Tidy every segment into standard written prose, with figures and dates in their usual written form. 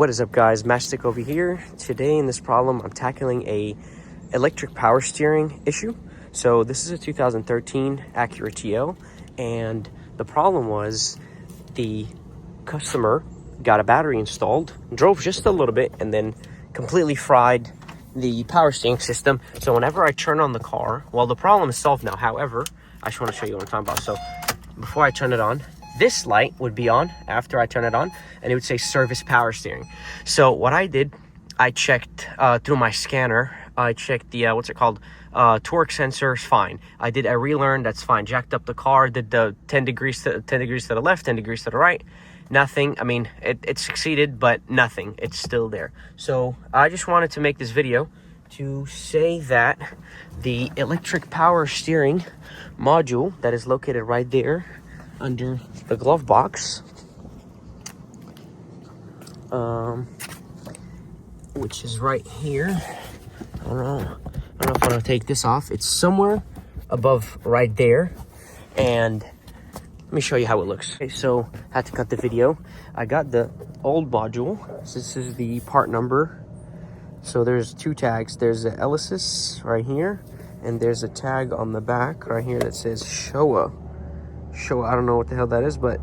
What is up, guys? Matchstick over here. Today in this problem, I'm tackling a electric power steering issue. So this is a 2013 Acura TL, and the problem was the customer got a battery installed, drove just a little bit, and then completely fried the power steering system. So whenever I turn on the car, well, the problem is solved now. However, I just want to show you what I'm talking about. So before I turn it on, this light would be on after I turn it on, and it would say service power steering. So what I did, I checked through my scanner. I checked the torque sensor is fine. I did a relearn, that's fine. Jacked up the car, did the 10 degrees to the left, 10 degrees to the right. Nothing. I mean, it succeeded, but nothing. It's still there. So I just wanted to make this video to say that the electric power steering module that is located right there under the glove box, which is right here. I don't know if I'm gonna take this off. It's somewhere above right there, and let me show you how it looks. Okay, so I had to cut the video. I got the old module. So this is the part number. So there's two tags. There's the Elysis right here, and there's a tag on the back right here that says Showa. I don't know what the hell that is, but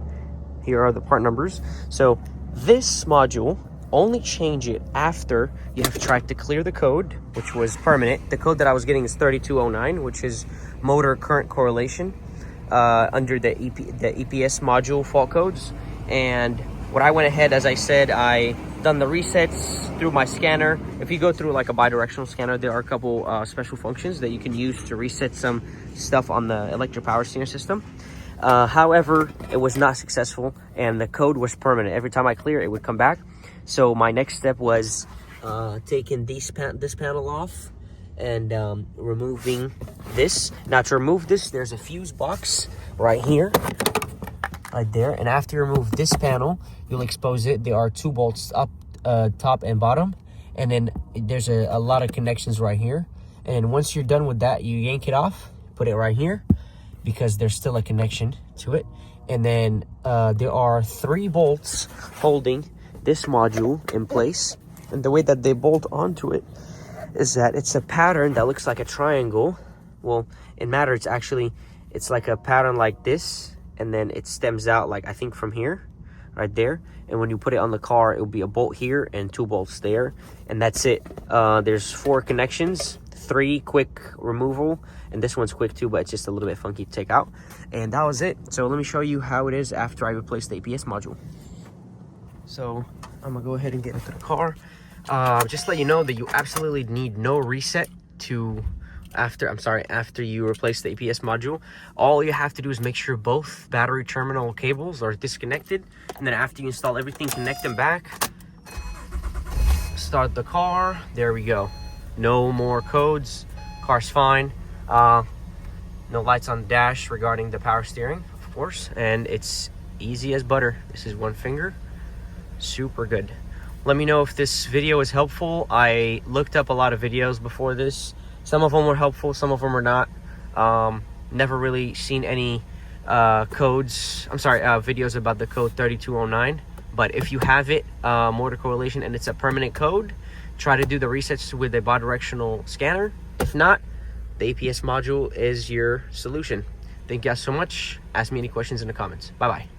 here are the part numbers. So this module, only change it after you have tried to clear the code, which was permanent. The code that I was getting is 3209, which is motor current correlation under the EPS module fault codes. And what I went ahead, as I said, I done the resets through my scanner. If you go through like a bidirectional scanner, there are a couple special functions that you can use to reset some stuff on the electric power steering system. However, it was not successful, and the code was permanent. Every time I clear, it would come back. So my next step was taking this panel off and removing this. Now, to remove this, there's a fuse box right here, right there. And after you remove this panel, you'll expose it. There are two bolts up, top and bottom, and then there's a lot of connections right here. And once you're done with that, you yank it off, put it right here, because there's still a connection to it. And then there are 3 bolts holding this module in place, and the way that they bolt onto it is that it's a pattern that looks like a triangle. Well, in matter, it's like a pattern like this, and then it stems out, like I think from here, right there. And when you put it on the car, it will be a bolt here and 2 bolts there, and that's it. There's 4 connections, 3 quick removal, and this one's quick too, but it's just a little bit funky to take out. And that was it. So let me show you how it is after I replace the EPS module. So I'm gonna go ahead and get into the car. Just let you know that you absolutely need no reset after you replace the EPS module. All you have to do is make sure both battery terminal cables are disconnected, and then after you install everything, connect them back, start the car. There we go. No more codes. Car's fine. No lights on the dash regarding the power steering, of course, and it's easy as butter. This is 1 finger. Super good. Let me know if this video is helpful. I looked up a lot of videos before this. Some of them were helpful, some of them were not. Never really seen any videos about the code 3209. But if you have it, motor correlation, and it's a permanent code, try to do the resets with a bidirectional scanner. If not, the EPS module is your solution. Thank you guys so much. Ask me any questions in the comments. Bye-bye.